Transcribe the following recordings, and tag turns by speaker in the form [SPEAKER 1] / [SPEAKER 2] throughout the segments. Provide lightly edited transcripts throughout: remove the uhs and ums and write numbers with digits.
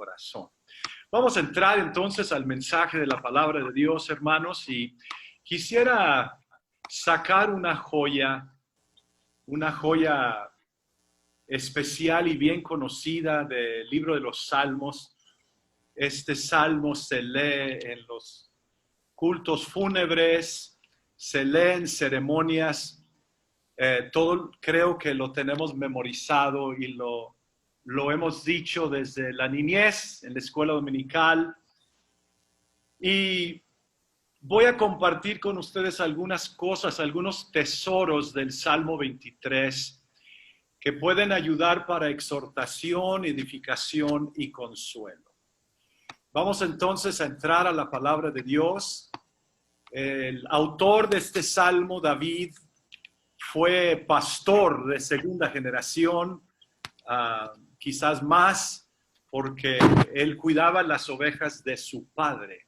[SPEAKER 1] corazón. Vamos a entrar entonces al mensaje de la palabra de Dios, hermanos, y quisiera sacar una joya especial y bien conocida del libro de los Salmos. Este salmo se lee en los cultos fúnebres, se lee en ceremonias, todo creo que lo tenemos memorizado y lo hemos dicho desde la niñez, en la escuela dominical. Y voy a compartir con ustedes algunas cosas, algunos tesoros del Salmo 23 que pueden ayudar para exhortación, edificación y consuelo. Vamos entonces a entrar a la palabra de Dios. El autor de este salmo, David, fue pastor de segunda generación, quizás más, porque él cuidaba las ovejas de su padre.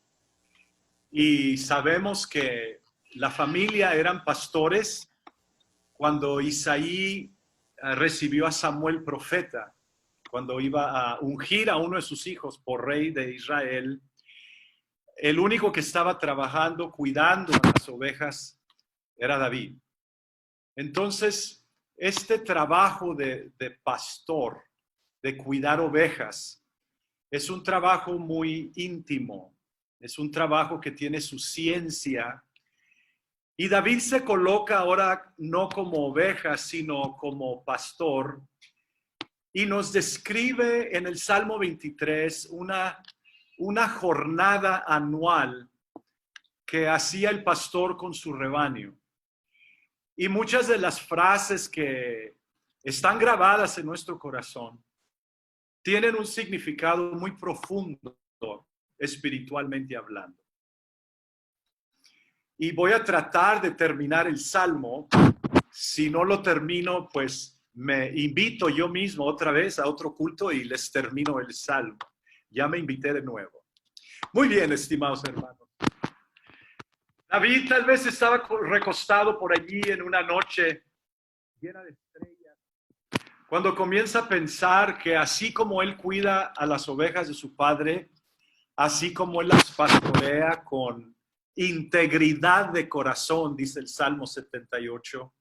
[SPEAKER 1] Y sabemos que la familia eran pastores cuando Isaí recibió a Samuel profeta, cuando iba a ungir a uno de sus hijos por rey de Israel. El único que estaba trabajando, cuidando a las ovejas, era David. Entonces, este trabajo de pastor, de cuidar ovejas, es un trabajo muy íntimo, es un trabajo que tiene su ciencia. Y David se coloca ahora no como oveja, sino como pastor, y nos describe en el Salmo 23 una jornada anual que hacía el pastor con su rebaño. Y muchas de las frases que están grabadas en nuestro corazón tienen un significado muy profundo, espiritualmente hablando. Y voy a tratar de terminar el Salmo. Si no lo termino, pues me invito yo mismo otra vez a otro culto y les termino el Salmo. Ya me invité de nuevo. Muy bien, estimados hermanos. David tal vez estaba recostado por allí en una noche llena de estrellas, cuando comienza a pensar que así como él cuida a las ovejas de su padre, así como él las pastorea con integridad de corazón, dice el Salmo 78,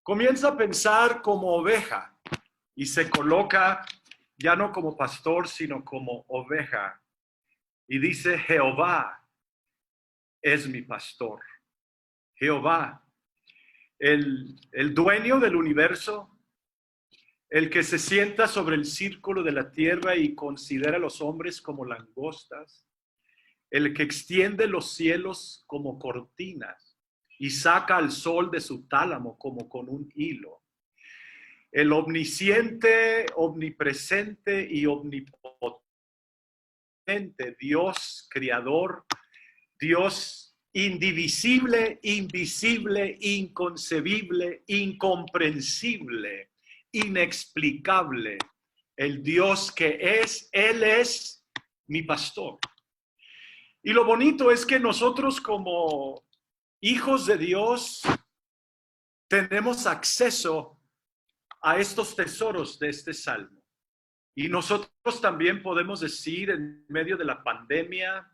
[SPEAKER 1] comienza a pensar como oveja y se coloca ya no como pastor, sino como oveja. Y dice, Jehová es mi pastor. Jehová, el dueño del universo, el que se sienta sobre el círculo de la tierra y considera a los hombres como langostas, el que extiende los cielos como cortinas y saca al sol de su tálamo como con un hilo. El omnisciente, omnipresente y omnipotente, Dios creador, Dios indivisible, invisible, inconcebible, incomprensible, inexplicable, el Dios que es, Él es mi pastor. Y lo bonito es que nosotros como hijos de Dios tenemos acceso a estos tesoros de este salmo. Y nosotros también podemos decir en medio de la pandemia,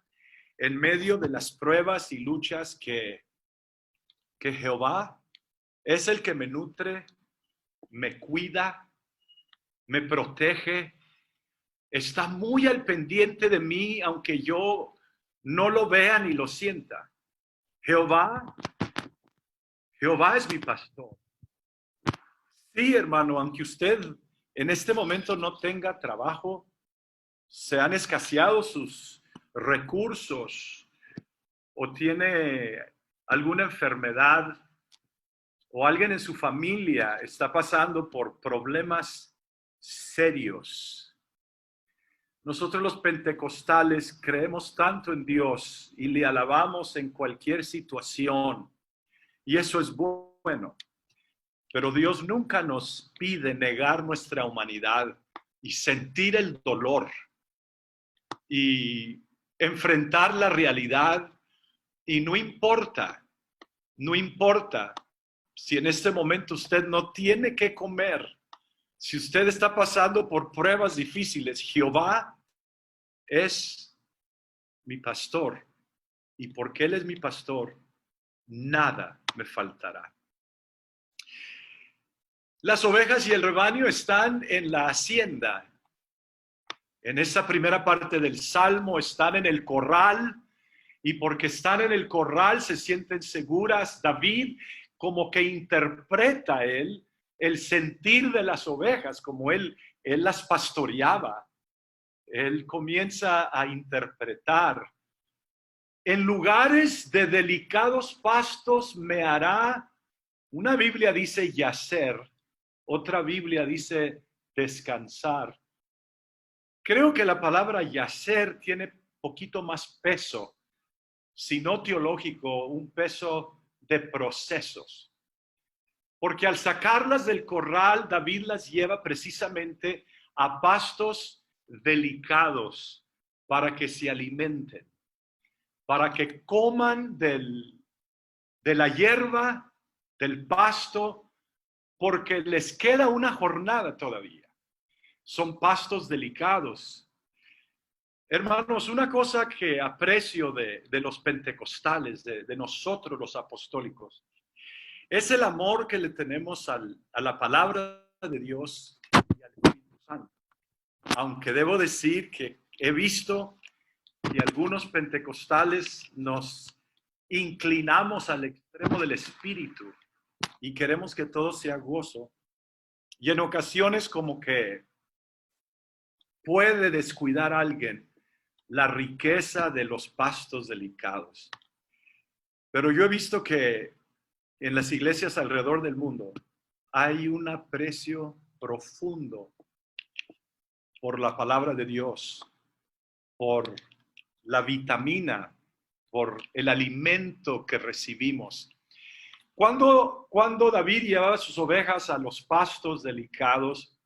[SPEAKER 1] en medio de las pruebas y luchas, que Jehová es el que me nutre, me cuida, me protege, está muy al pendiente de mí, aunque yo no lo vea ni lo sienta. Jehová es mi pastor. Sí, hermano, aunque usted en este momento no tenga trabajo, se han escaseado sus recursos o tiene alguna enfermedad o alguien en su familia está pasando por problemas serios. Nosotros los pentecostales creemos tanto en Dios y le alabamos en cualquier situación, y eso es bueno. Pero Dios nunca nos pide negar nuestra humanidad y sentir el dolor y enfrentar la realidad. Y no importa si en este momento usted no tiene que comer, Si usted está pasando por pruebas difíciles, Jehová es mi pastor. Y porque Él es mi pastor, nada me faltará. Las ovejas y el rebaño están en la hacienda. En esta primera parte del Salmo están en el corral, y porque están en el corral se sienten seguras. David como que interpreta el sentir de las ovejas, como él las pastoreaba. Él comienza a interpretar. En lugares de delicados pastos me hará, una Biblia dice yacer, otra Biblia dice descansar. Creo que la palabra yacer tiene poquito más peso, si no teológico, un peso de procesos. Porque al sacarlas del corral, David las lleva precisamente a pastos delicados para que se alimenten, para que coman de la hierba, del pasto, porque les queda una jornada todavía. Son pastos delicados. Hermanos, una cosa que aprecio de los pentecostales, de nosotros los apostólicos, es el amor que le tenemos a la palabra de Dios y al Espíritu Santo. Aunque debo decir que he visto que algunos pentecostales nos inclinamos al extremo del Espíritu y queremos que todo sea gozo. Y en ocasiones como que puede descuidar a alguien la riqueza de los pastos delicados. Pero yo he visto que en las iglesias alrededor del mundo hay un aprecio profundo por la palabra de Dios, por la vitamina, por el alimento que recibimos. Cuando David llevaba sus ovejas a los pastos delicados,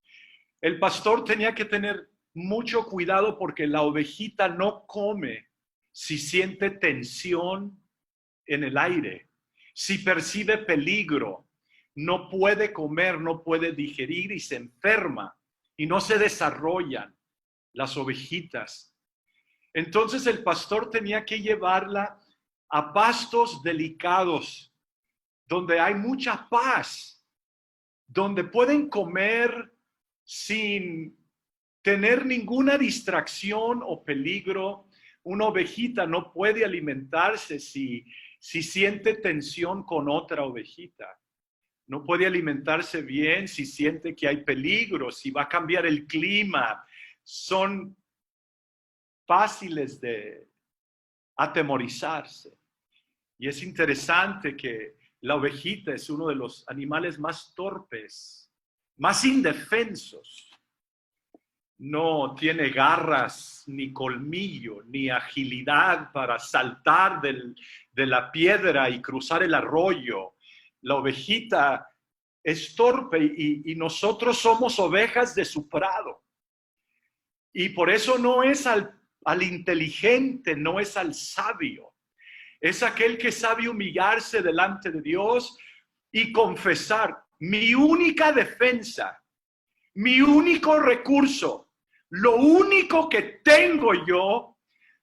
[SPEAKER 1] el pastor tenía que tener mucho cuidado porque la ovejita no come si siente tensión en el aire, si percibe peligro, no puede comer, no puede digerir y se enferma y no se desarrollan las ovejitas. Entonces el pastor tenía que llevarla a pastos delicados, donde hay mucha paz, donde pueden comer sin tener ninguna distracción o peligro. Una ovejita no puede alimentarse si siente tensión con otra ovejita. No puede alimentarse bien si siente que hay peligro, si va a cambiar el clima. Son fáciles de atemorizarse. Y es interesante que la ovejita es uno de los animales más torpes, más indefensos. No tiene garras, ni colmillo, ni agilidad para saltar de la piedra y cruzar el arroyo. La ovejita es torpe y nosotros somos ovejas de su prado. Y por eso no es al inteligente, no es al sabio. Es aquel que sabe humillarse delante de Dios y confesar: mi única defensa, mi único recurso, lo único que tengo yo,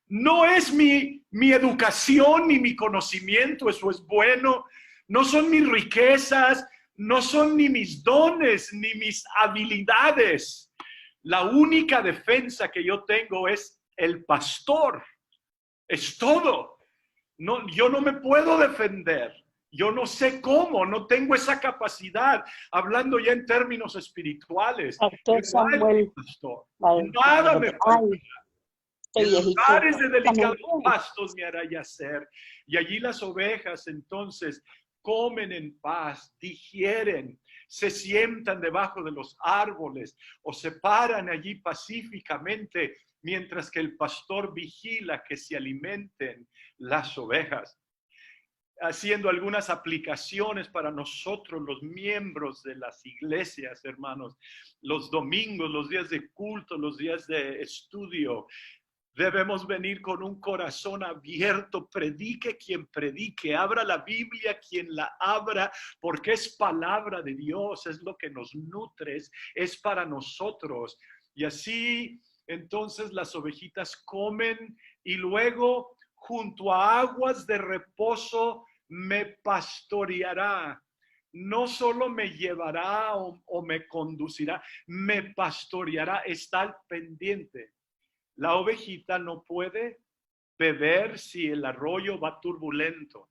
[SPEAKER 1] no es mi educación ni mi conocimiento, eso es bueno, no son mis riquezas, no son ni mis dones ni mis habilidades. La única defensa que yo tengo es el pastor. Es todo. No, yo no me puedo defender. Yo no sé cómo, no tengo esa capacidad. Hablando ya en términos espirituales.
[SPEAKER 2] Pastor Samuel,
[SPEAKER 1] Nada me falta. En lugares de delicados
[SPEAKER 2] también.
[SPEAKER 1] pastos me hará yacer. Y allí las ovejas entonces comen en paz, digieren, se sientan debajo de los árboles o se paran allí pacíficamente mientras que el pastor vigila que se alimenten las ovejas. Haciendo algunas aplicaciones para nosotros, los miembros de las iglesias, hermanos, los domingos, los días de culto, los días de estudio. Debemos venir con un corazón abierto, predique quien predique, abra la Biblia quien la abra, porque es palabra de Dios, es lo que nos nutre, es para nosotros. Y así entonces las ovejitas comen y luego junto a aguas de reposo me pastoreará. No solo me llevará o me conducirá, me pastoreará, está al pendiente. La ovejita no puede beber si el arroyo va turbulento,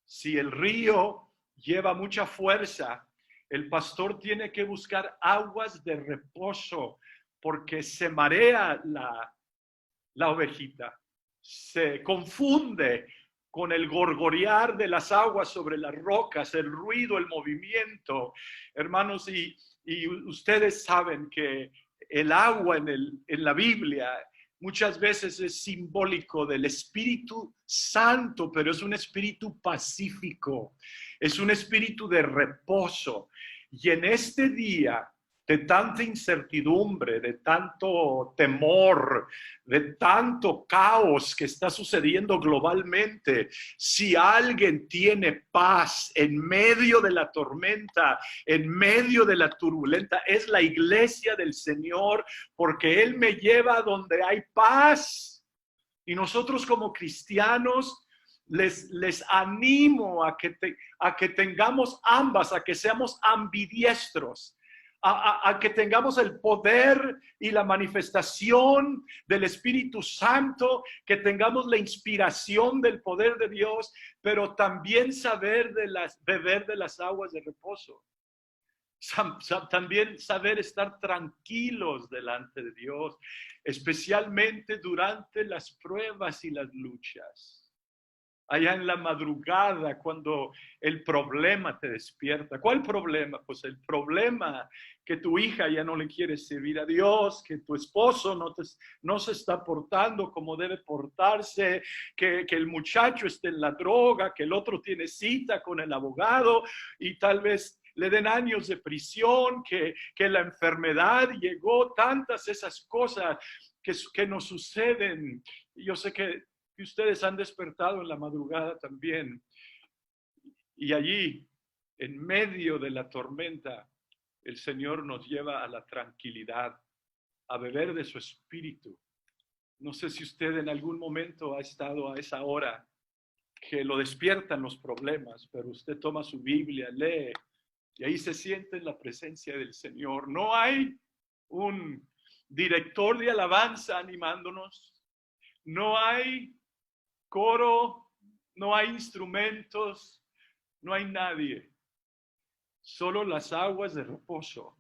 [SPEAKER 1] si el río lleva mucha fuerza. El pastor tiene que buscar aguas de reposo porque se marea la ovejita, se confunde con el gorgorear de las aguas sobre las rocas, el ruido, el movimiento. Hermanos, y ustedes saben que el agua en la Biblia muchas veces es simbólico del Espíritu Santo, pero es un espíritu pacífico, es un espíritu de reposo. Y en este día de tanta incertidumbre, de tanto temor, de tanto caos que está sucediendo globalmente, si alguien tiene paz en medio de la tormenta, en medio de la turbulenta, es la iglesia del Señor, porque Él me lleva a donde hay paz. Y nosotros como cristianos les animo a que tengamos ambas, a que seamos ambidiestros, a que tengamos el poder y la manifestación del Espíritu Santo, que tengamos la inspiración del poder de Dios, pero también beber de las aguas de reposo. También saber estar tranquilos delante de Dios, especialmente durante las pruebas y las luchas. Allá en la madrugada, cuando el problema te despierta. ¿Cuál problema? Pues el problema que tu hija ya no le quiere servir a Dios, que tu esposo no se está portando como debe portarse, que el muchacho esté en la droga, que el otro tiene cita con el abogado y tal vez le den años de prisión, que la enfermedad llegó, tantas esas cosas que nos suceden. Yo sé que ustedes han despertado en la madrugada también. Y allí, en medio de la tormenta, el Señor nos lleva a la tranquilidad, a beber de su espíritu. No sé si usted en algún momento ha estado a esa hora que lo despiertan los problemas, pero usted toma su Biblia, lee, y ahí se siente en la presencia del Señor. No hay un director de alabanza animándonos, no hay coro, no hay instrumentos, no hay nadie, solo las aguas de reposo.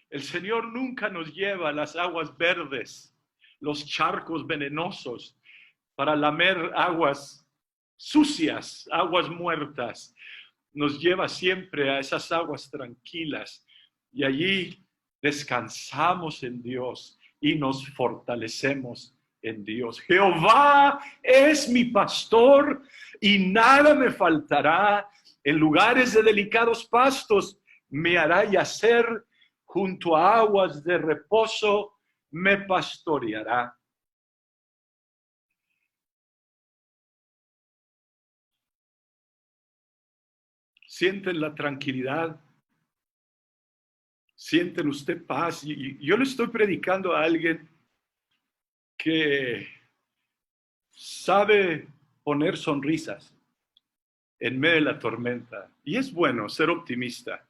[SPEAKER 1] El Señor nunca nos lleva a las aguas verdes, los charcos venenosos, para lamer aguas sucias, aguas muertas. Nos lleva siempre a esas aguas tranquilas y allí descansamos en Dios y nos fortalecemos en Dios. Jehová es mi pastor y nada me faltará. En lugares de delicados pastos me hará yacer, junto a aguas de reposo me pastoreará. Sienten la tranquilidad, sienten usted paz. Y yo le estoy predicando a alguien que sabe poner sonrisas en medio de la tormenta. Y es bueno ser optimista.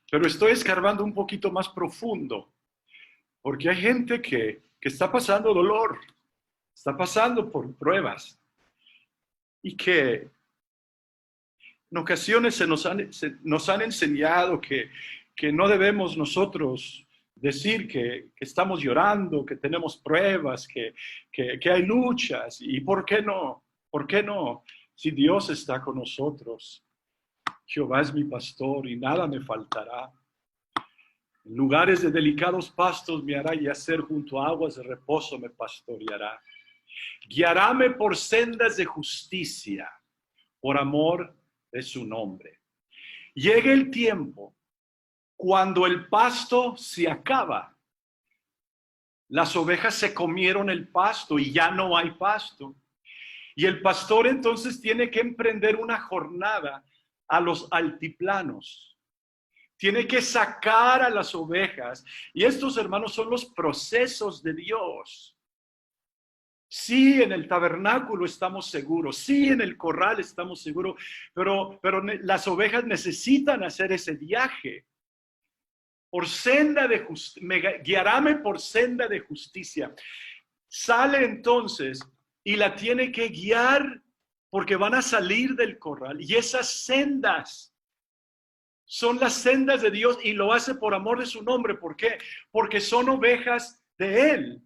[SPEAKER 1] Pero estoy escarbando un poquito más profundo, porque hay gente que está pasando dolor, está pasando por pruebas, y que en ocasiones nos han enseñado que no debemos nosotros decir que estamos llorando, que tenemos pruebas, que hay luchas. ¿Y por qué no? ¿Por qué no? Si Dios está con nosotros. Jehová es mi pastor y nada me faltará. En lugares de delicados pastos me hará yacer, junto a aguas de reposo me pastoreará. Guiaráme por sendas de justicia, por amor de su nombre. Llega el tiempo cuando el pasto se acaba Las ovejas se comieron el pasto y ya no hay pasto. Y el pastor entonces tiene que emprender una jornada a los altiplanos. Tiene que sacar a las ovejas. Y estos, hermanos, son los procesos de Dios. Sí, en el tabernáculo estamos seguros, sí, en el corral estamos seguros, pero las ovejas necesitan hacer ese viaje. Por senda de justicia, guiaráme por senda de justicia. Sale entonces y la tiene que guiar porque van a salir del corral. Y esas sendas son las sendas de Dios y lo hace por amor de su nombre. ¿Por qué? Porque son ovejas de Él.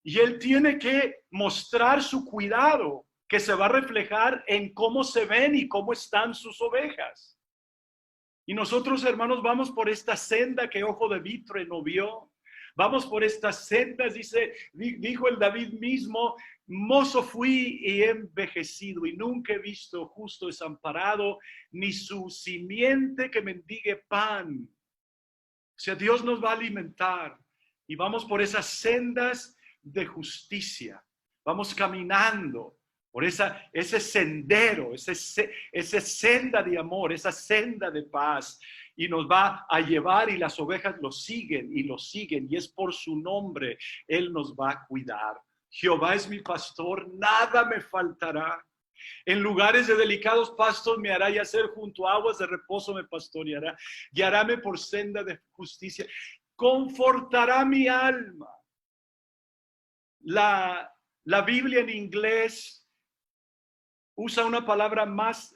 [SPEAKER 1] Y Él tiene que mostrar su cuidado, que se va a reflejar en cómo se ven y cómo están sus ovejas. Y nosotros, hermanos, vamos por esta senda que ojo de vitre no vio. Vamos por estas sendas, dijo el David mismo, mozo fui y he envejecido y nunca he visto justo desamparado, ni su simiente que mendigue pan. O sea, Dios nos va a alimentar y vamos por esas sendas de justicia. Vamos caminando por ese sendero, esa senda de amor, esa senda de paz, y nos va a llevar y las ovejas lo siguen, y es por su nombre, Él nos va a cuidar. Jehová es mi pastor, nada me faltará. En lugares de delicados pastos me hará yacer, junto a aguas de reposo me pastoreará, guiaráme por senda de justicia, confortará mi alma. La Biblia en inglés usa una palabra más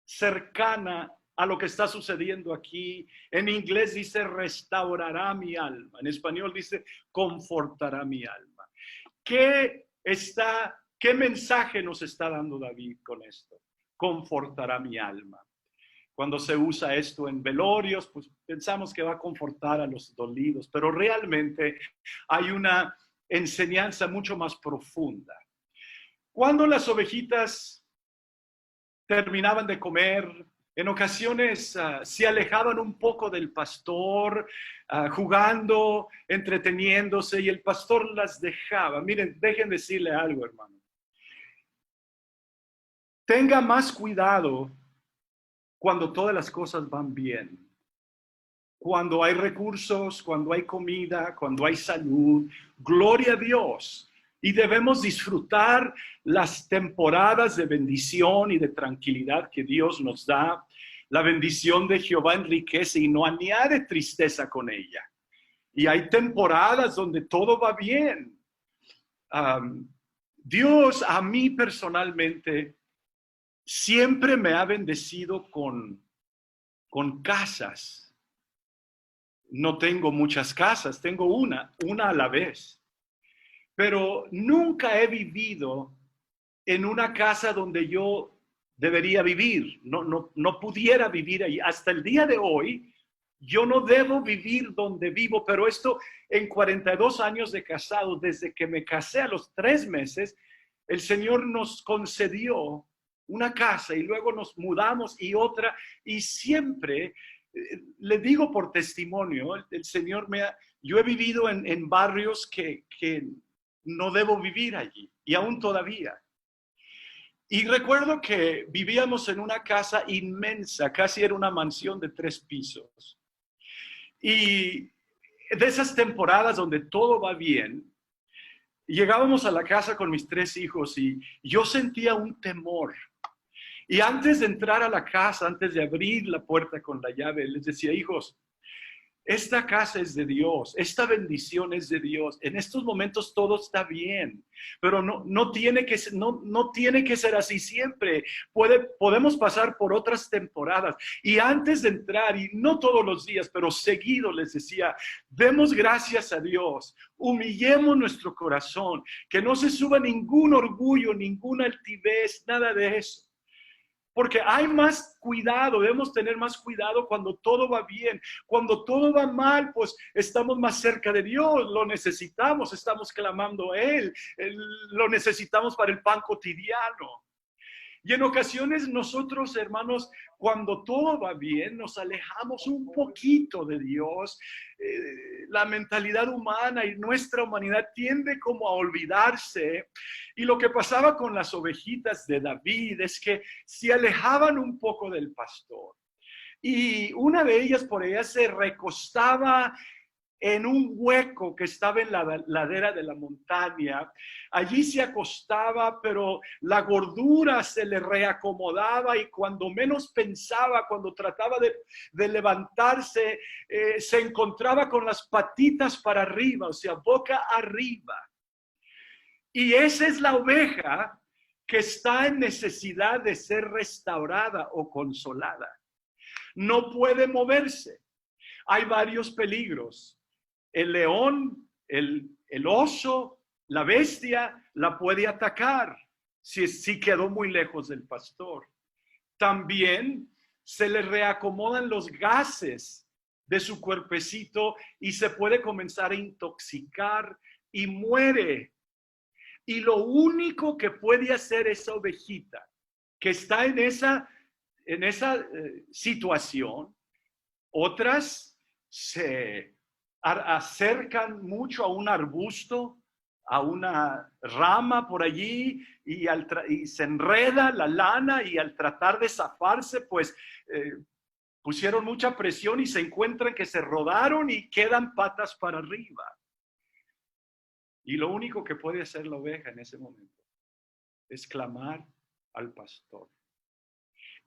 [SPEAKER 1] cercana a lo que está sucediendo aquí. En inglés dice restaurará mi alma. En español dice confortará mi alma. ¿Qué mensaje nos está dando David con esto? Confortará mi alma. Cuando se usa esto en velorios, pues pensamos que va a confortar a los dolidos, pero realmente hay una enseñanza mucho más profunda. Cuando las ovejitas terminaban de comer, en ocasiones se alejaban un poco del pastor, jugando, entreteniéndose, y el pastor las dejaba. Miren, dejen decirle algo, hermano. Tenga más cuidado cuando todas las cosas van bien. Cuando hay recursos, cuando hay comida, cuando hay salud, gloria a Dios. Y debemos disfrutar las temporadas de bendición y de tranquilidad que Dios nos da. La bendición de Jehová enriquece y no añade tristeza con ella. Y hay temporadas donde todo va bien. Dios a mí personalmente siempre me ha bendecido con casas. No tengo muchas casas, tengo una a la vez. Pero nunca he vivido en una casa donde yo debería vivir, no pudiera vivir ahí. Hasta el día de hoy, yo no debo vivir donde vivo, pero esto en 42 años de casado, desde que me casé a los 3 meses, el Señor nos concedió una casa y luego nos mudamos y otra, y siempre, le digo por testimonio, el Señor yo he vivido en barrios que no debo vivir allí, y aún todavía. Y recuerdo que vivíamos en una casa inmensa, casi era una mansión de 3 pisos. Y de esas temporadas donde todo va bien, llegábamos a la casa con mis 3 hijos y yo sentía un temor. Y antes de entrar a la casa, antes de abrir la puerta con la llave, les decía, hijos, esta casa es de Dios, esta bendición es de Dios. En estos momentos todo está bien, pero no tiene que ser así siempre. Podemos pasar por otras temporadas. Y antes de entrar, y no todos los días, pero seguido les decía, demos gracias a Dios, humillemos nuestro corazón, que no se suba ningún orgullo, ninguna altivez, nada de eso. Porque hay más cuidado, debemos tener más cuidado cuando todo va bien. Cuando todo va mal, pues estamos más cerca de Dios, lo necesitamos, estamos clamando a Él, lo necesitamos para el pan cotidiano. Y en ocasiones nosotros, hermanos, cuando todo va bien, nos alejamos un poquito de Dios. La mentalidad humana y nuestra humanidad tiende como a olvidarse. Y lo que pasaba con las ovejitas de David es que se alejaban un poco del pastor. Y una de ellas por ella se recostaba en un hueco que estaba en la ladera de la montaña. Allí se acostaba, pero la gordura se le reacomodaba y cuando menos pensaba, cuando trataba de levantarse, se encontraba con las patitas para arriba, o sea, boca arriba. Y esa es la oveja que está en necesidad de ser restaurada o consolada. No puede moverse. Hay varios peligros. El león, el oso, la bestia la puede atacar si quedó muy lejos del pastor. También se le reacomodan los gases de su cuerpecito y se puede comenzar a intoxicar y muere. Y lo único que puede hacer esa ovejita que está en esa situación, otras se acercan mucho a un arbusto, a una rama por allí y se enreda la lana y al tratar de zafarse, pues pusieron mucha presión y se encuentran que se rodaron y quedan patas para arriba. Y lo único que puede hacer la oveja en ese momento es clamar al pastor.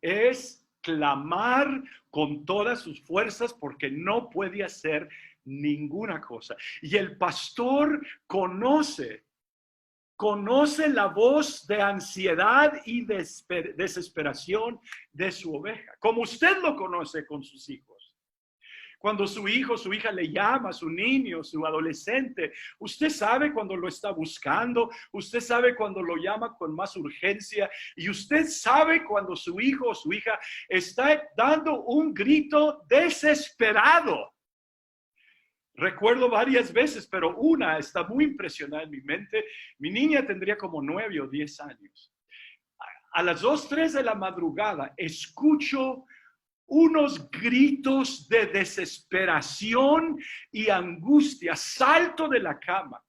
[SPEAKER 1] Es clamar con todas sus fuerzas porque no puede hacer ninguna cosa. Y el pastor conoce la voz de ansiedad y desesperación de su oveja, como usted lo conoce con sus hijos. Cuando su hijo, su hija le llama, su niño, su adolescente, usted sabe cuando lo está buscando, usted sabe cuando lo llama con más urgencia y usted sabe cuando su hijo o su hija está dando un grito desesperado. Recuerdo varias veces, pero una está muy impresionada en mi mente. Mi niña tendría como 9 o 10 años. A las 2, 3 de la madrugada escucho unos gritos de desesperación y angustia. Salto de la cama.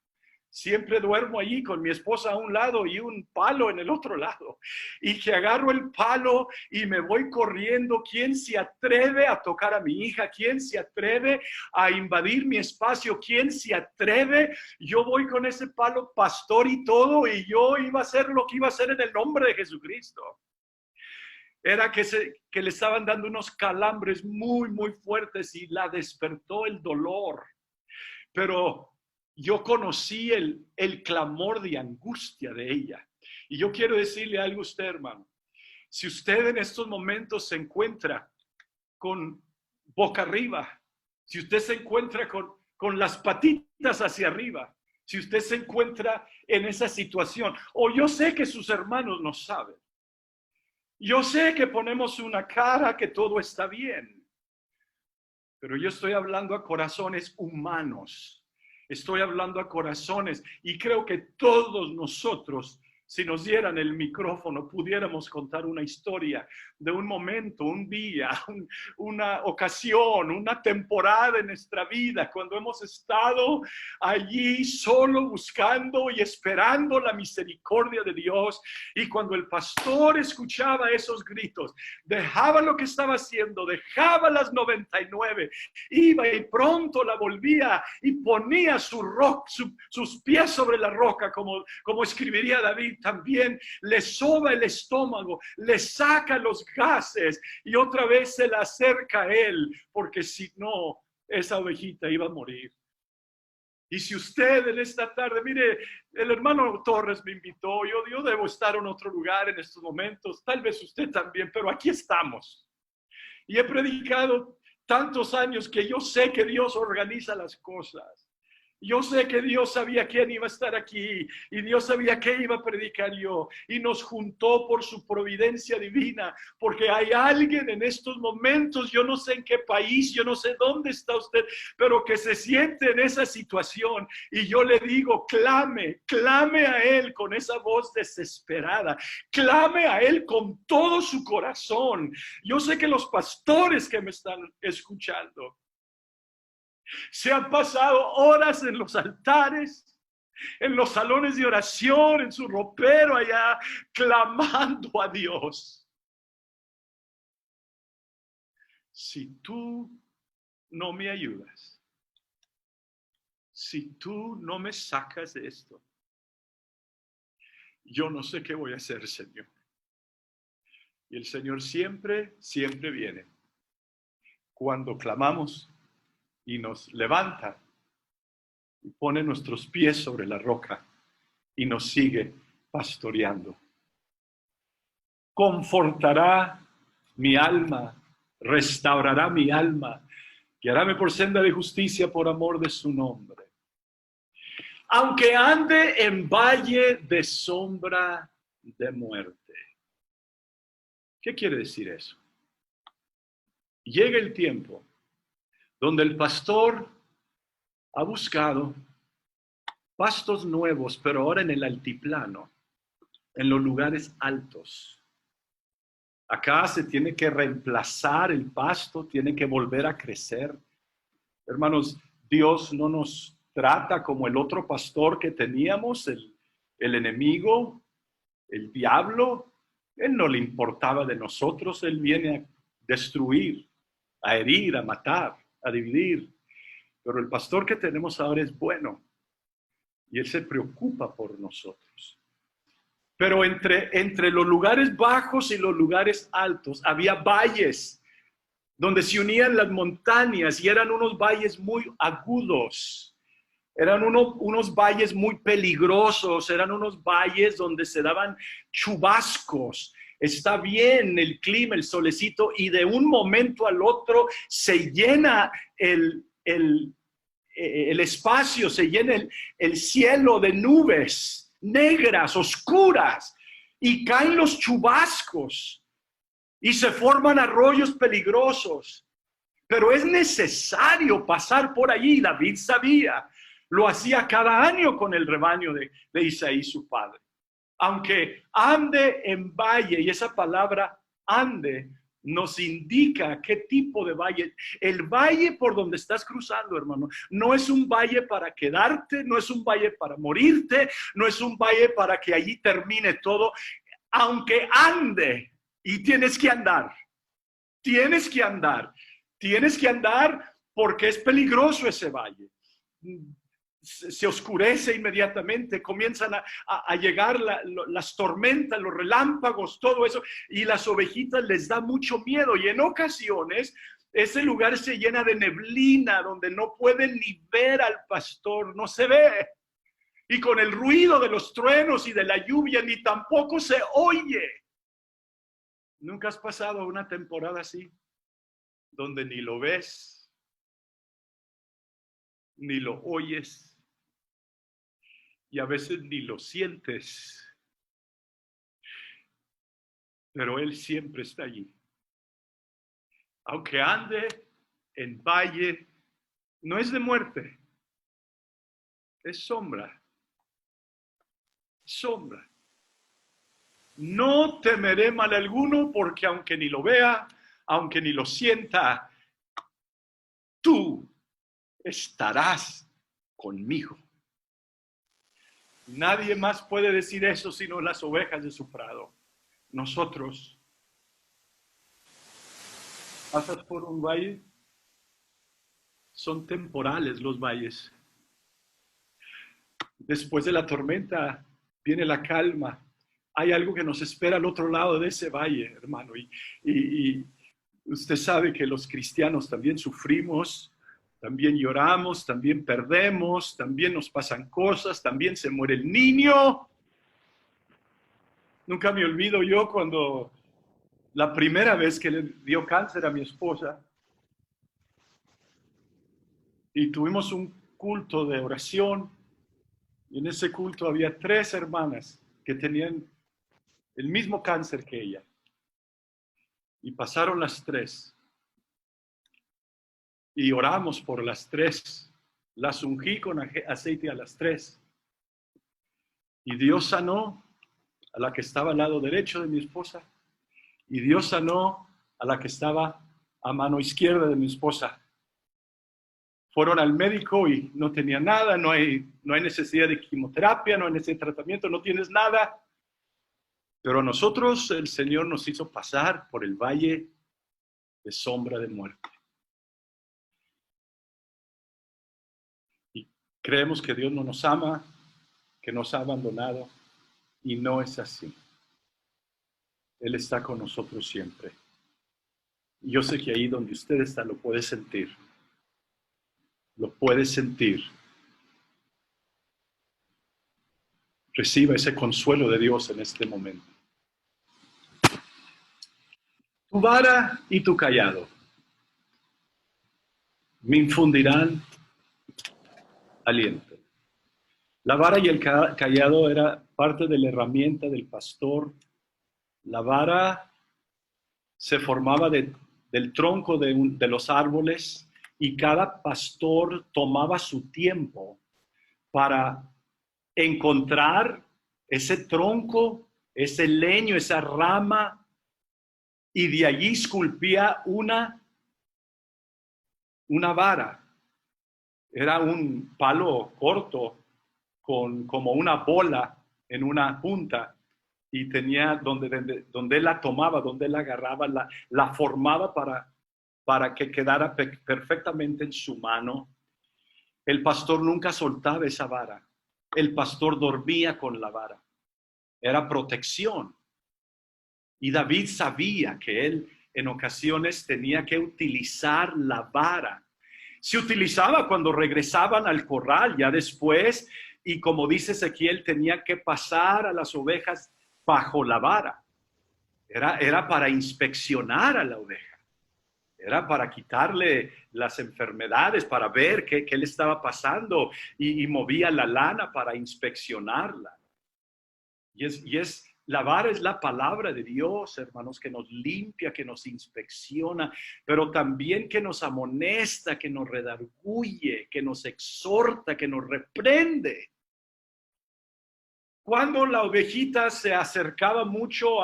[SPEAKER 1] Siempre duermo allí con mi esposa a un lado y un palo en el otro lado. Y que agarro el palo y me voy corriendo. ¿Quién se atreve a tocar a mi hija? ¿Quién se atreve a invadir mi espacio? ¿Quién se atreve? Yo voy con ese palo, pastor y todo, y yo iba a hacer lo que iba a hacer en el nombre de Jesucristo. Era que le estaban dando unos calambres muy, muy fuertes y la despertó el dolor. Pero yo conocí el clamor de angustia de ella. Y yo quiero decirle algo a usted, hermano. Si usted en estos momentos se encuentra con boca arriba, si usted se encuentra con las patitas hacia arriba, si usted se encuentra en esa situación, o yo sé que sus hermanos no saben, yo sé que ponemos una cara que todo está bien, pero yo estoy hablando a corazones humanos. Estoy hablando a corazones y creo que todos nosotros, si nos dieran el micrófono, pudiéramos contar una historia de un momento, un día, una ocasión, una temporada en nuestra vida, cuando hemos estado allí solo buscando y esperando la misericordia de Dios. Y cuando el pastor escuchaba esos gritos, dejaba lo que estaba haciendo, dejaba las 99, iba y pronto la volvía y ponía sus pies sobre la roca, como escribiría David. También le soba el estómago, le saca los gases y otra vez se le acerca a él, porque si no, esa ovejita iba a morir. Y si usted en esta tarde, mire, el hermano Torres me invitó, yo debo estar en otro lugar en estos momentos, tal vez usted también, pero aquí estamos. Y he predicado tantos años que yo sé que Dios organiza las cosas. Yo sé que Dios sabía quién iba a estar aquí y Dios sabía qué iba a predicar yo y nos juntó por su providencia divina, porque hay alguien en estos momentos, yo no sé en qué país, yo no sé dónde está usted, pero que se siente en esa situación y yo le digo, clame, clame a Él con esa voz desesperada, clame a Él con todo su corazón. Yo sé que los pastores que me están escuchando se han pasado horas en los altares, en los salones de oración, en su ropero allá, clamando a Dios. Si tú no me ayudas, si tú no me sacas de esto, yo no sé qué voy a hacer, Señor. Y el Señor siempre, siempre viene cuando clamamos y nos levanta y pone nuestros pies sobre la roca y nos sigue pastoreando. Confortará mi alma, restaurará mi alma, guiaráme por senda de justicia por amor de su nombre. Aunque ande en valle de sombra de muerte. ¿Qué quiere decir eso? Llega el tiempo donde el pastor ha buscado pastos nuevos, pero ahora en el altiplano, en los lugares altos. Acá se tiene que reemplazar el pasto, tiene que volver a crecer. Hermanos, Dios no nos trata como el otro pastor que teníamos, el enemigo, el diablo. Él no le importaba de nosotros, él viene a destruir, a herir, a matar, a dividir. Pero el pastor que tenemos ahora es bueno y él se preocupa por nosotros. Pero entre los lugares bajos y los lugares altos había valles donde se unían las montañas y eran unos valles muy agudos, eran unos valles muy peligrosos, eran unos valles donde se daban chubascos. Está bien el clima, el solecito, y de un momento al otro se llena el espacio, se llena el cielo de nubes negras, oscuras, y caen los chubascos y se forman arroyos peligrosos. Pero es necesario pasar por allí. David sabía, lo hacía cada año con el rebaño de Isaí, su padre. Aunque ande en valle, y esa palabra ande nos indica qué tipo de valle. El valle por donde estás cruzando, hermano, no es un valle para quedarte, no es un valle para morirte, no es un valle para que allí termine todo. Aunque ande, y tienes que andar, tienes que andar, tienes que andar porque es peligroso ese valle. Se oscurece inmediatamente, comienzan a llegar las tormentas, los relámpagos, todo eso, y las ovejitas les da mucho miedo, y en ocasiones ese lugar se llena de neblina, donde no pueden ni ver al pastor, no se ve, y con el ruido de los truenos y de la lluvia, ni tampoco se oye. ¿Nunca has pasado una temporada así, donde ni lo ves, ni lo oyes, y a veces ni lo sientes, pero Él siempre está allí? Aunque ande en valle, no es de muerte, es sombra, sombra. No temeré mal alguno, porque aunque ni lo vea, aunque ni lo sienta, tú estarás conmigo. Nadie más puede decir eso sino las ovejas de su prado. Nosotros pasas por un valle, son temporales los valles. Después de la tormenta viene la calma. Hay algo que nos espera al otro lado de ese valle, hermano. Y usted sabe que los cristianos también sufrimos, también lloramos, también perdemos, también nos pasan cosas, también se muere el niño. Nunca me olvido yo cuando la primera vez que le dio cáncer a mi esposa y tuvimos un culto de oración y en ese culto había 3 hermanas que tenían el mismo cáncer que ella. Y pasaron las 3 y oramos por las 3. Las ungí con aceite a las 3. Y Dios sanó a la que estaba al lado derecho de mi esposa. Y Dios sanó a la que estaba a mano izquierda de mi esposa. Fueron al médico y no tenía nada, no hay necesidad de quimioterapia, no hay necesidad de tratamiento, no tienes nada. Pero a nosotros el Señor nos hizo pasar por el valle de sombra de muerte. Y creemos que Dios no nos ama, que nos ha abandonado, y no es así. Él está con nosotros siempre. Y yo sé que ahí donde usted está lo puede sentir. Lo puede sentir. Reciba ese consuelo de Dios en este momento. Tu vara y tu cayado me infundirán aliento. La vara y el cayado era parte de la herramienta del pastor. La vara se formaba del tronco de los árboles y cada pastor tomaba su tiempo para encontrar ese tronco, ese leño, esa rama, y de allí esculpía una vara. Era un palo corto con como una bola en una punta y tenía donde él la tomaba, donde él la agarraba, la formaba para que quedara perfectamente en su mano. El pastor nunca soltaba esa vara. El pastor dormía con la vara. Era protección. Y David sabía que él en ocasiones tenía que utilizar la vara. Se utilizaba cuando regresaban al corral, ya después, y como dice Ezequiel, tenía que pasar a las ovejas bajo la vara. Era para inspeccionar a la oveja. Era para quitarle las enfermedades, para ver qué le estaba pasando, y movía la lana para inspeccionarla. La vara es la palabra de Dios, hermanos, que nos limpia, que nos inspecciona, pero también que nos amonesta, que nos redarguye, que nos exhorta, que nos reprende. Cuando la ovejita se acercaba mucho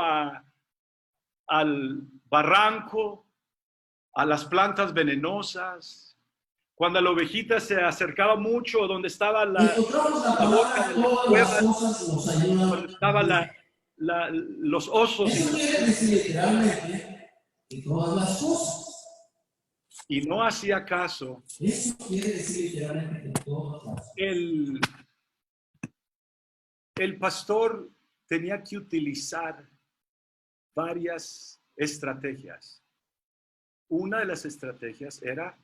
[SPEAKER 1] al barranco, a las plantas venenosas, cuando la ovejita se acercaba mucho donde estaba la boca de la cueva, donde estaban los osos.
[SPEAKER 2] Eso quiere decir literalmente que todas las cosas.
[SPEAKER 1] Y no hacía caso.
[SPEAKER 2] Eso quiere decir literalmente que todas las cosas.
[SPEAKER 1] El pastor tenía que utilizar varias estrategias. Una de las estrategias era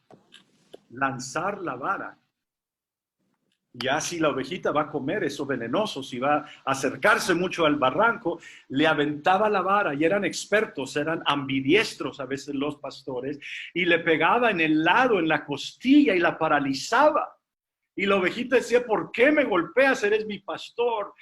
[SPEAKER 1] lanzar la vara. Ya si la ovejita va a comer eso venenoso, si va a acercarse mucho al barranco, le aventaba la vara, y eran expertos, eran ambidiestros a veces los pastores, y le pegaba en el lado, en la costilla, y la paralizaba. Y la ovejita decía, ¿por qué me golpeas? Eres mi pastor.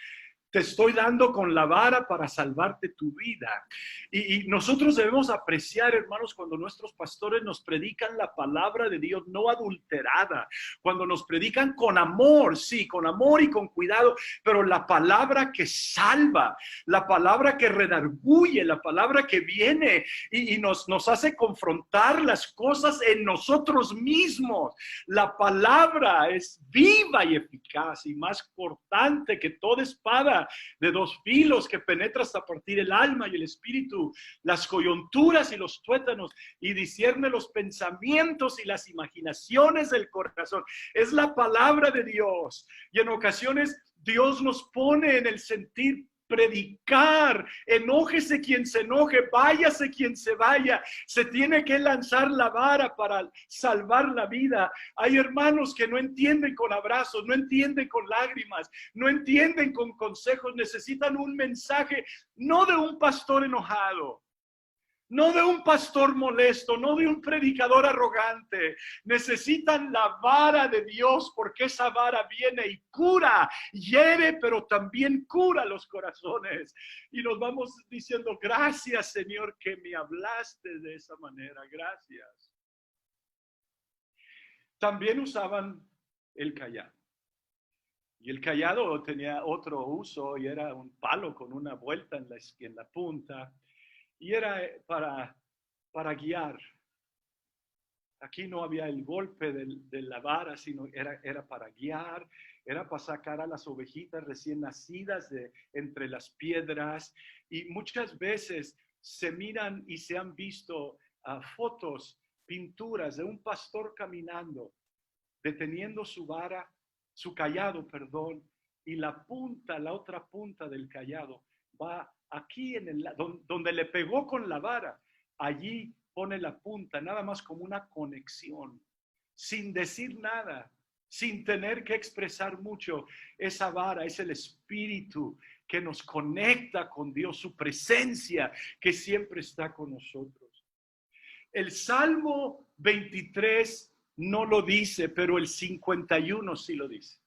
[SPEAKER 1] Te estoy dando con la vara para salvarte tu vida. Y nosotros debemos apreciar, hermanos, cuando nuestros pastores nos predican la palabra de Dios no adulterada, cuando nos predican con amor, sí, con amor y con cuidado, pero la palabra que salva, la palabra que redarguye, la palabra que viene y nos hace confrontar las cosas en nosotros mismos. La palabra es viva y eficaz y más cortante que toda espada de 2 filos que penetra hasta partir el alma y el espíritu, las coyunturas y los tuétanos, y discierne los pensamientos y las imaginaciones del corazón. Es la palabra de Dios. Y en ocasiones Dios nos pone en el sentir predicar, enójese quien se enoje, váyase quien se vaya, se tiene que lanzar la vara para salvar la vida. Hay hermanos que no entienden con abrazos, no entienden con lágrimas, no entienden con consejos, necesitan un mensaje, no de un pastor enojado, No de un pastor molesto, no de un predicador arrogante. Necesitan la vara de Dios porque esa vara viene y cura, hiere, pero también cura los corazones. Y nos vamos diciendo, gracias Señor que me hablaste de esa manera, gracias. También usaban el callado. Y el callado tenía otro uso y era un palo con una vuelta en la punta. Y era para guiar. Aquí no había el golpe de la vara, sino era para guiar, era para sacar a las ovejitas recién nacidas de entre las piedras. Y muchas veces se miran y se han visto fotos, pinturas de un pastor caminando, deteniendo su vara, su callado, perdón, y la otra punta del callado va aquí donde le pegó con la vara, allí pone la punta, nada más como una conexión, sin decir nada, sin tener que expresar mucho. Esa vara es el espíritu que nos conecta con Dios, su presencia que siempre está con nosotros. El Salmo 23 no lo dice, pero el 51 sí lo dice.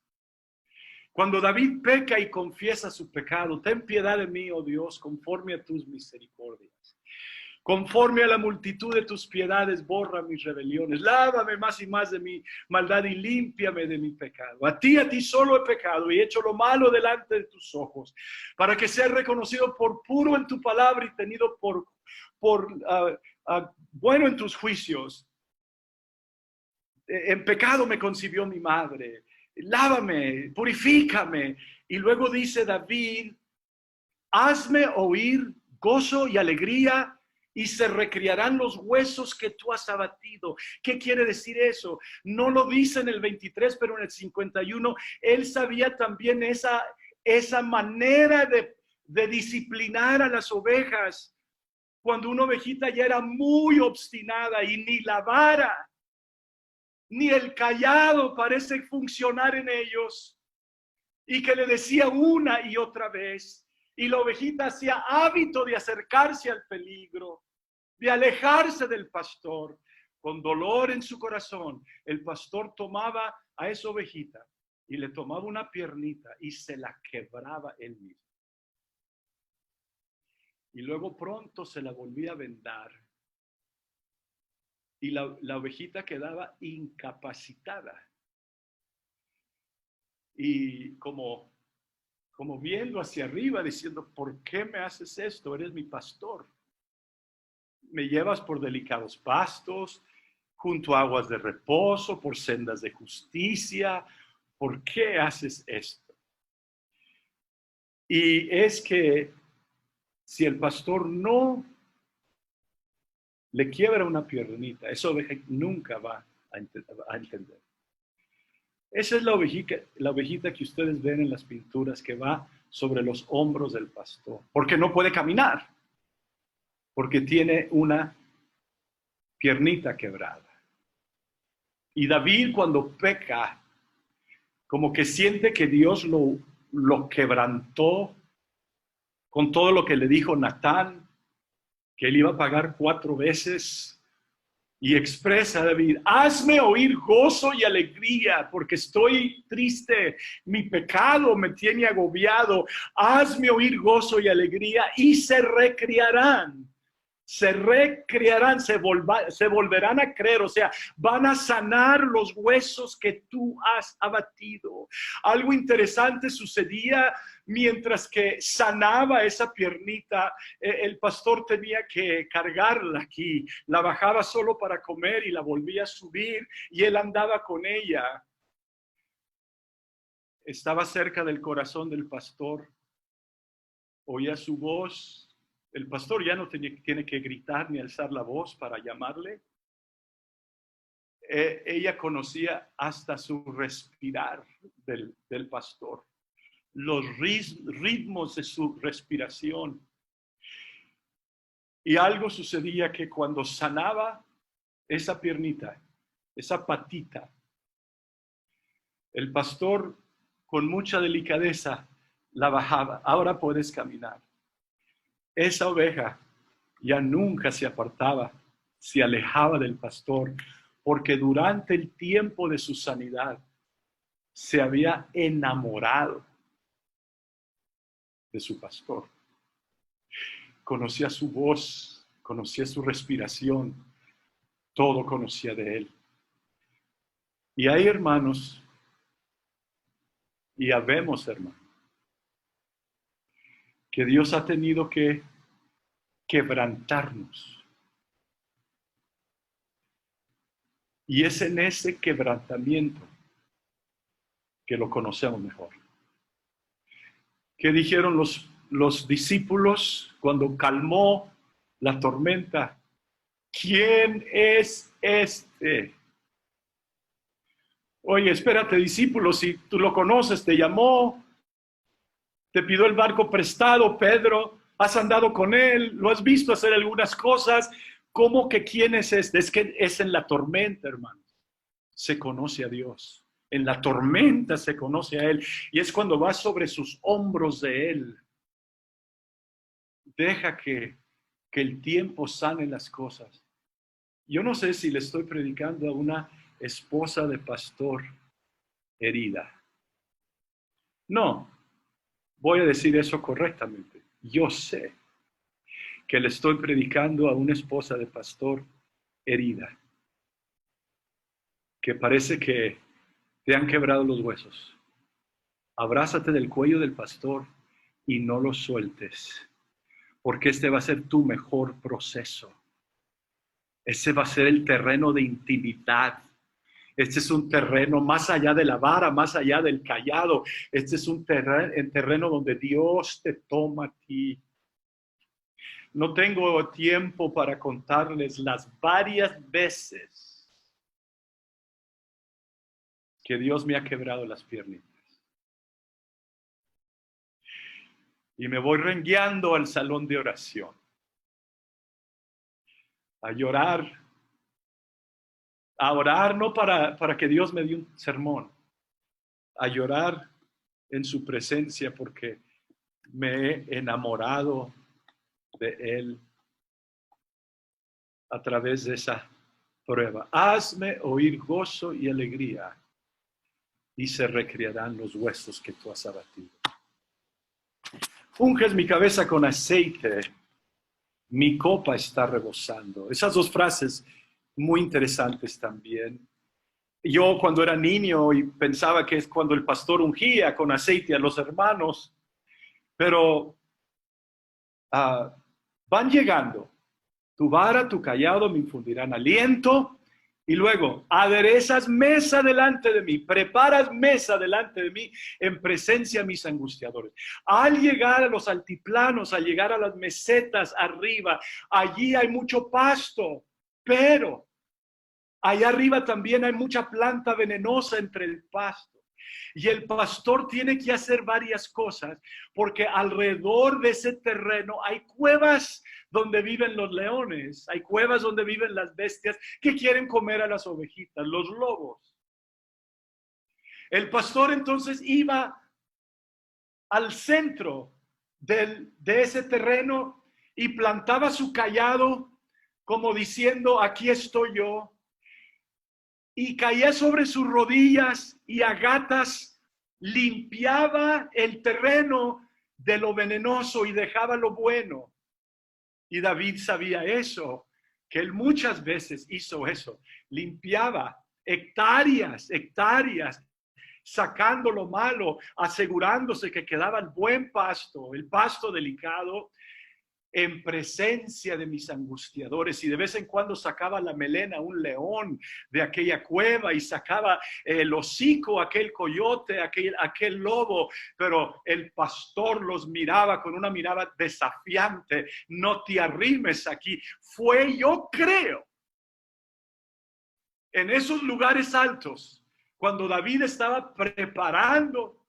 [SPEAKER 1] Cuando David peca y confiesa su pecado, ten piedad de mí, oh Dios, conforme a tus misericordias. Conforme a la multitud de tus piedades, borra mis rebeliones. Lávame más y más de mi maldad y límpiame de mi pecado. A ti solo he pecado y he hecho lo malo delante de tus ojos, para que seas reconocido por puro en tu palabra y tenido por bueno en tus juicios. En pecado me concibió mi madre. Lávame, purifícame. Y luego dice David, hazme oír gozo y alegría y se recriarán los huesos que tú has abatido. ¿Qué quiere decir eso? No lo dice en el 23, pero en el 51, él sabía también esa manera de disciplinar a las ovejas. Cuando una ovejita ya era muy obstinada y ni la vara ni el callado parece funcionar en ellos, y que le decía una y otra vez, y la ovejita hacía hábito de acercarse al peligro, de alejarse del pastor. Con dolor en su corazón, el pastor tomaba a esa ovejita y le tomaba una piernita y se la quebraba él mismo. Y luego pronto se la volvía a vendar. Y la ovejita quedaba incapacitada. Y como viendo hacia arriba, diciendo, ¿por qué me haces esto? Eres mi pastor. Me llevas por delicados pastos, junto a aguas de reposo, por sendas de justicia. ¿Por qué haces esto? Y es que si el pastor no le quiebra una piernita, esa oveja nunca va a entender. Esa es la ovejita que ustedes ven en las pinturas que va sobre los hombros del pastor, porque no puede caminar, porque tiene una piernita quebrada. Y David, cuando peca, como que siente que Dios lo quebrantó con todo lo que le dijo Natán, que él iba a pagar 4 veces. Y expresa David, hazme oír gozo y alegría, porque estoy triste, mi pecado me tiene agobiado. Hazme oír gozo y alegría y se recrearán. Se recrearán, se volverán a creer, o sea, van a sanar los huesos que tú has abatido. Algo interesante sucedía mientras que sanaba esa piernita. El pastor tenía que cargarla aquí, la bajaba solo para comer y la volvía a subir y él andaba con ella. Estaba cerca del corazón del pastor, oía su voz. El pastor ya no tiene que gritar ni alzar la voz para llamarle. Ella conocía hasta su respirar del pastor, los ritmos de su respiración. Y algo sucedía que cuando sanaba esa piernita, esa patita, el pastor con mucha delicadeza la bajaba. Ahora puedes caminar. Esa oveja ya nunca se apartaba, se alejaba del pastor, porque durante el tiempo de su sanidad se había enamorado de su pastor. Conocía su voz, conocía su respiración, todo conocía de él. Y hay hermanos, y habemos hermanos, que Dios ha tenido que quebrantarnos. Y es en ese quebrantamiento que lo conocemos mejor. ¿Qué dijeron los discípulos cuando calmó la tormenta? ¿Quién es este? Oye, espérate, discípulo, si tú lo conoces, te llamó, te pidió el barco prestado, Pedro, has andado con él, lo has visto hacer algunas cosas. ¿Cómo que quién es este? Es que es en la tormenta, hermano. Se conoce a Dios. En la tormenta se conoce a Él. Y es cuando va sobre sus hombros de Él. Deja que el tiempo sane las cosas. Yo no sé si le estoy predicando a una esposa de pastor herida. No, voy a decir eso correctamente. Yo sé que le estoy predicando a una esposa de pastor herida, que parece que te han quebrado los huesos. Abrázate del cuello del pastor y no lo sueltes, porque este va a ser tu mejor proceso. Ese va a ser el terreno de intimidad. Este es un terreno más allá de la vara, más allá del cayado. Este es un terreno donde Dios te toma a ti. No tengo tiempo para contarles las varias veces que Dios me ha quebrado las piernitas. Y me voy rengueando al salón de oración, a llorar, a orar no para que Dios me dé un sermón, a llorar en su presencia porque me he enamorado de Él a través de esa prueba. Hazme oír gozo y alegría y se recrearán los huesos que tú has abatido. Unges mi cabeza con aceite, mi copa está rebosando. Esas dos frases muy interesantes también. Yo cuando era niño y pensaba que es cuando el pastor ungía con aceite a los hermanos, pero van llegando. Tu vara, tu callado me infundirán aliento. Y luego, aderezas mesa delante de mí, preparas mesa delante de mí en presencia de mis angustiadores. Al llegar a los altiplanos, al llegar a las mesetas arriba, allí hay mucho pasto, pero allá arriba también hay mucha planta venenosa entre el pasto. Y el pastor tiene que hacer varias cosas, porque alrededor de ese terreno hay cuevas donde viven los leones, hay cuevas donde viven las bestias que quieren comer a las ovejitas, los lobos. El pastor entonces iba al centro de ese terreno y plantaba su cayado como diciendo, aquí estoy yo. Y caía sobre sus rodillas y a gatas limpiaba el terreno de lo venenoso y dejaba lo bueno. Y David sabía eso, que él muchas veces hizo eso, limpiaba hectáreas, sacando lo malo, asegurándose que quedaba el buen pasto, el pasto delicado, en presencia de mis angustiadores. Y de vez en cuando sacaba la melena un león de aquella cueva y sacaba el hocico aquel coyote, aquel lobo, pero el pastor los miraba con una mirada desafiante. No te arrimes aquí. Fue, yo creo, en esos lugares altos, cuando David estaba preparando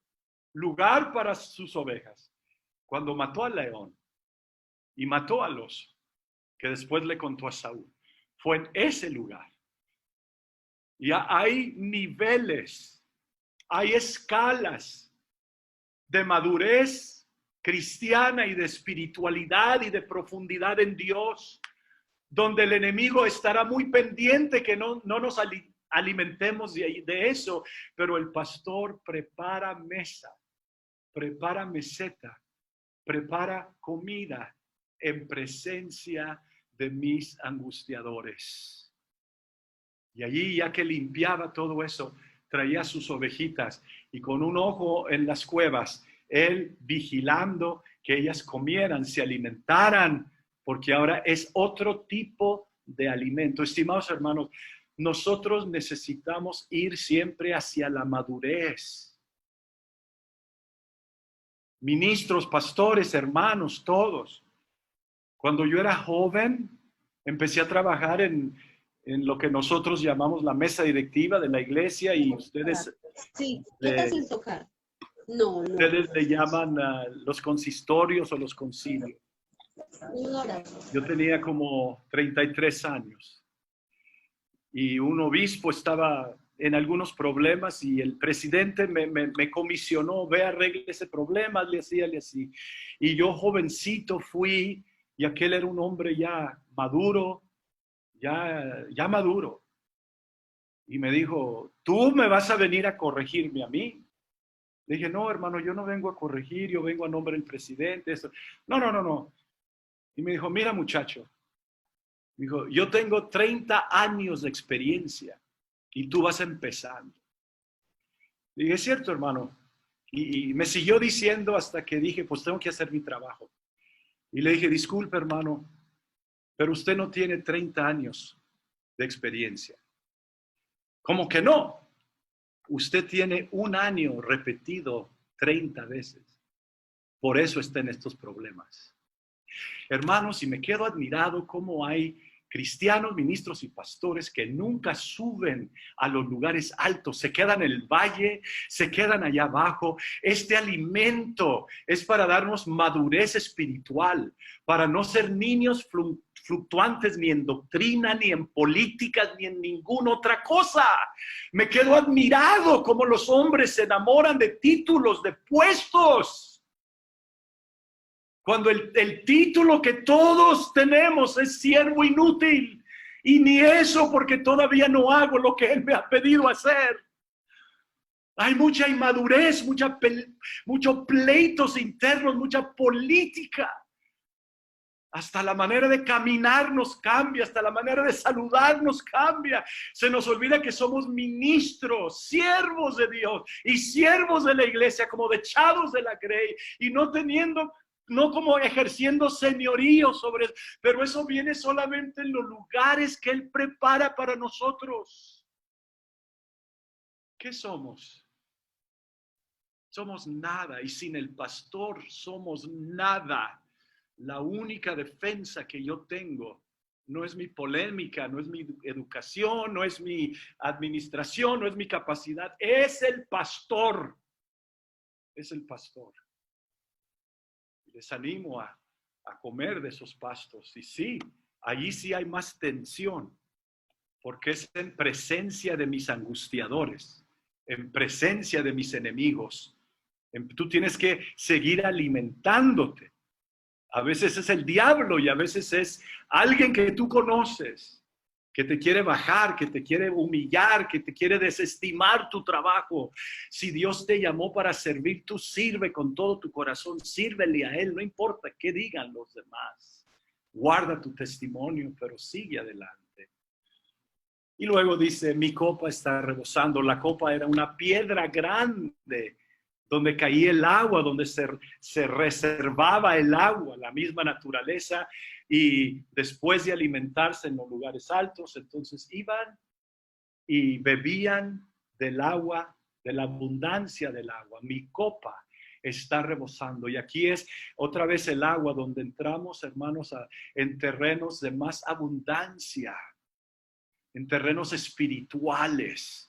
[SPEAKER 1] lugar para sus ovejas, cuando mató al león y mató al oso, que después le contó a Saúl. Fue en ese lugar. Ya hay niveles, hay escalas de madurez cristiana y de espiritualidad y de profundidad en Dios, donde el enemigo estará muy pendiente que no nos alimentemos de eso, pero el pastor prepara mesa, prepara meseta, prepara comida en presencia de mis angustiadores. Y allí, ya que limpiaba todo eso, traía sus ovejitas y con un ojo en las cuevas, él vigilando que ellas comieran, se alimentaran, porque ahora es otro tipo de alimento. Estimados hermanos, nosotros necesitamos ir siempre hacia la madurez. Ministros, pastores, hermanos, todos. Cuando yo era joven, empecé a trabajar en lo que nosotros llamamos la mesa directiva de la iglesia y ustedes...
[SPEAKER 3] Sí, quedas sin tocar. No.
[SPEAKER 1] Ustedes le llaman los consistorios o los concilios. Yo tenía como 33 años y un obispo estaba en algunos problemas y el presidente me comisionó, ve, arregle ese problema, le así. Y yo jovencito fui, y aquel era un hombre ya maduro, ya maduro. Y me dijo, ¿tú me vas a venir a corregirme a mí? Le dije, no, hermano, yo no vengo a corregir, yo vengo a nombre del presidente. Eso. No. Y me dijo, mira, muchacho, me dijo, yo tengo 30 años de experiencia y tú vas empezando. Le dije, es cierto, hermano. Y me siguió diciendo hasta que dije, pues tengo que hacer mi trabajo. Y le dije, disculpe, hermano, pero usted no tiene 30 años de experiencia. ¿Cómo que no? Usted tiene un año repetido 30 veces. Por eso está en estos problemas. Hermanos, y me quedo admirado cómo hay cristianos, ministros y pastores que nunca suben a los lugares altos, se quedan en el valle, se quedan allá abajo. Este alimento es para darnos madurez espiritual, para no ser niños fluctuantes ni en doctrina, ni en políticas, ni en ninguna otra cosa. Me quedo admirado cómo los hombres se enamoran de títulos, de puestos. Cuando el título que todos tenemos es siervo inútil, y ni eso porque todavía no hago lo que Él me ha pedido hacer. Hay mucha inmadurez, muchos pleitos internos, mucha política. Hasta la manera de caminar nos cambia, hasta la manera de saludar nos cambia. Se nos olvida que somos ministros, siervos de Dios y siervos de la iglesia, como dechados de la grey, y no como ejerciendo señorío sobre eso, pero eso viene solamente en los lugares que Él prepara para nosotros. ¿Qué somos? Somos nada, y sin el pastor somos nada. La única defensa que yo tengo no es mi polémica, no es mi educación, no es mi administración, no es mi capacidad, es el pastor. Es el pastor. Les animo a comer de esos pastos. Y sí, allí sí hay más tensión, porque es en presencia de mis angustiadores, en presencia de mis enemigos. Tú tienes que seguir alimentándote. A veces es el diablo y a veces es alguien que tú conoces, que te quiere bajar, que te quiere humillar, que te quiere desestimar tu trabajo. Si Dios te llamó para servir, tú sirve con todo tu corazón, sírvele a Él, no importa qué digan los demás. Guarda tu testimonio, pero sigue adelante. Y luego dice, mi copa está rebosando. La copa era una piedra grande donde caía el agua, donde se reservaba el agua, la misma naturaleza, y después de alimentarse en los lugares altos, entonces iban y bebían del agua, de la abundancia del agua. Mi copa está rebosando. Y aquí es otra vez el agua donde entramos, hermanos, en terrenos de más abundancia, en terrenos espirituales.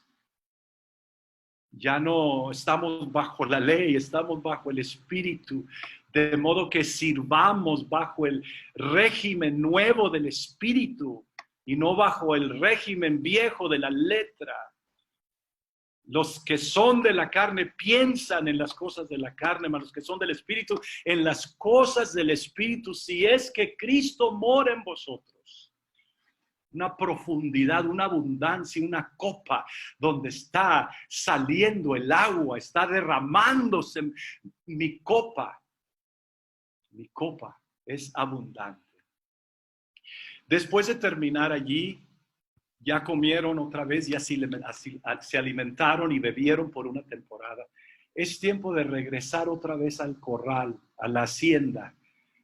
[SPEAKER 1] Ya no estamos bajo la ley, estamos bajo el Espíritu, de modo que sirvamos bajo el régimen nuevo del Espíritu y no bajo el régimen viejo de la letra. Los que son de la carne piensan en las cosas de la carne, mas los que son del Espíritu, en las cosas del Espíritu, si es que Cristo mora en vosotros. Una profundidad, una abundancia, una copa donde está saliendo el agua, está derramándose mi copa. Mi copa es abundante. Después de terminar allí, ya comieron otra vez, ya se alimentaron y bebieron por una temporada. Es tiempo de regresar otra vez al corral, a la hacienda.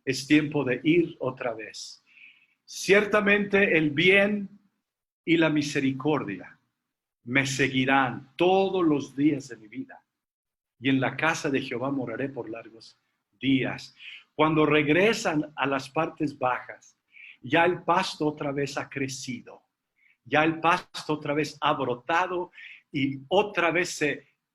[SPEAKER 1] Es tiempo de ir otra vez. Ciertamente el bien y la misericordia me seguirán todos los días de mi vida. Y en la casa de Jehová moraré por largos días. Cuando regresan a las partes bajas, ya el pasto otra vez ha crecido. Ya el pasto otra vez ha brotado y otra vez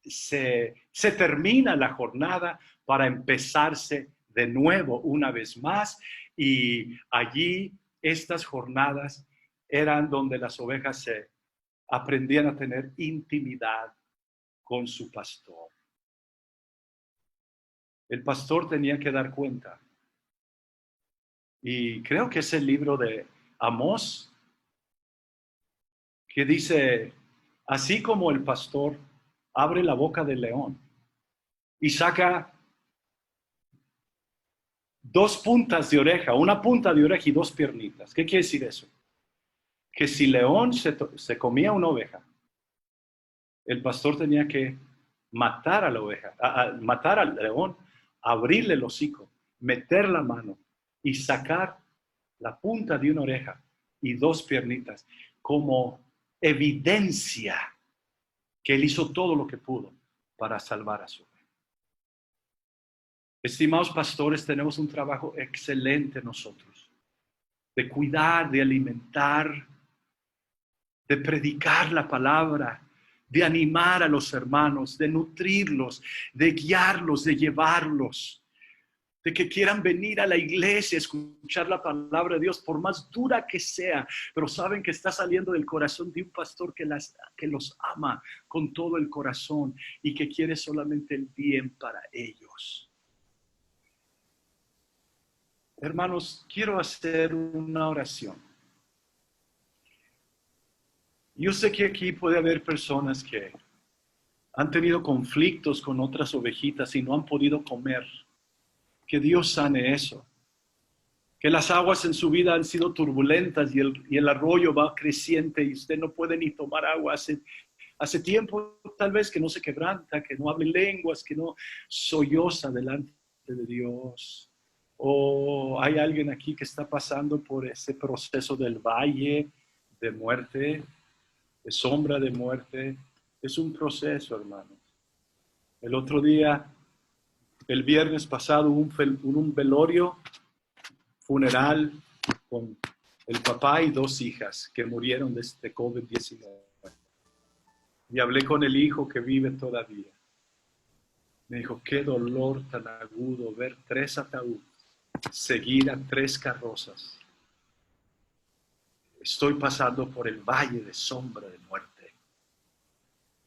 [SPEAKER 1] se termina la jornada para empezarse de nuevo una vez más. Y allí estas jornadas eran donde las ovejas se aprendían a tener intimidad con su pastor. El pastor tenía que dar cuenta. Y creo que es el libro de Amós, que dice, así como el pastor abre la boca del león y saca 2 puntas de oreja, una punta de oreja y 2 piernitas. ¿Qué quiere decir eso? Que si león se comía una oveja, el pastor tenía que matar a la oveja, matar al león, abrirle el hocico, meter la mano y sacar la punta de una oreja y 2 piernitas como evidencia que él hizo todo lo que pudo para salvar a su oveja. Estimados pastores, tenemos un trabajo excelente nosotros, de cuidar, de alimentar, de predicar la palabra, de animar a los hermanos, de nutrirlos, de guiarlos, de llevarlos, de que quieran venir a la iglesia, escuchar la palabra de Dios, por más dura que sea, pero saben que está saliendo del corazón de un pastor que los ama con todo el corazón y que quiere solamente el bien para ellos. Hermanos, quiero hacer una oración. Yo sé que aquí puede haber personas que han tenido conflictos con otras ovejitas y no han podido comer. Que Dios sane eso. Que las aguas en su vida han sido turbulentas y el arroyo va creciente y usted no puede ni tomar agua. Hace tiempo tal vez que no se quebranta, que no hable lenguas, que no solloza delante de Dios. O hay alguien aquí que está pasando por ese proceso del valle de muerte, de sombra de muerte. Es un proceso, hermanos. El otro día, el viernes pasado, hubo un velorio, funeral con el papá y 2 hijas que murieron de este COVID-19. Y hablé con el hijo que vive todavía. Me dijo, qué dolor tan agudo ver 3 ataúdes, seguir a 3 carrozas. Estoy pasando por el valle de sombra de muerte.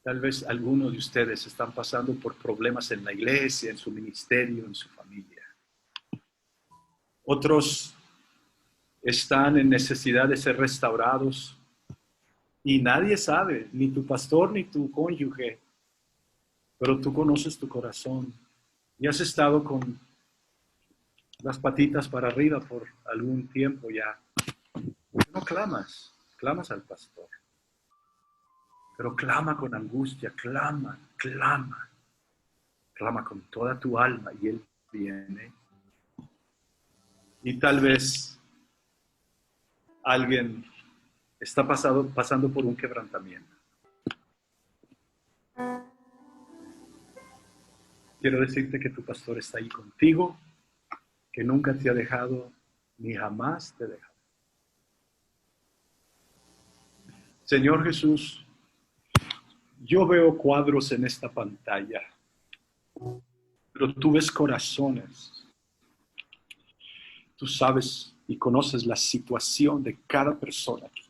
[SPEAKER 1] Tal vez algunos de ustedes están pasando por problemas en la iglesia, en su ministerio, en su familia. Otros están en necesidad de ser restaurados y nadie sabe, ni tu pastor ni tu cónyuge, pero tú conoces tu corazón y has estado con las patitas para arriba por algún tiempo ya. No clamas al pastor. Pero clama con angustia, clama con toda tu alma y Él viene. Y tal vez alguien está pasando por un quebrantamiento. Quiero decirte que tu pastor está ahí contigo, que nunca te ha dejado ni jamás te dejará. Señor Jesús, yo veo cuadros en esta pantalla, pero tú ves corazones. Tú sabes y conoces la situación de cada persona aquí.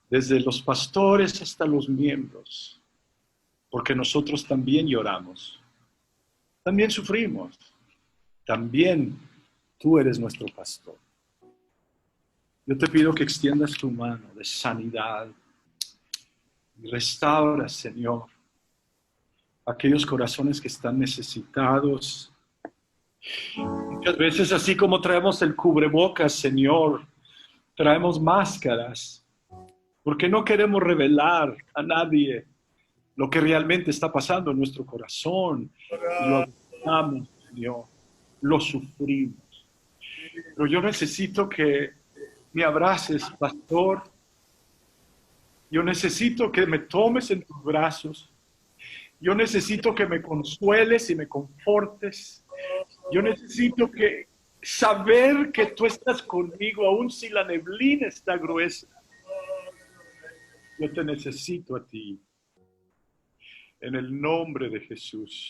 [SPEAKER 1] Desde los pastores hasta los miembros. porque nosotros también lloramos, también sufrimos, también tú eres nuestro pastor. Yo te pido que extiendas tu mano de sanidad y restaura, Señor, aquellos corazones que están necesitados. Muchas veces, así como traemos el cubrebocas, Señor, traemos máscaras, porque no queremos revelar a nadie lo que realmente está pasando en nuestro corazón. Y lo aceptamos, Señor, lo sufrimos. Pero yo necesito que me abraces, pastor. Yo necesito que me tomes en tus brazos. Yo necesito que me consueles y me confortes. Yo necesito saber que tú estás conmigo, aun si la neblina está gruesa. Yo te necesito a ti. En el nombre de Jesús.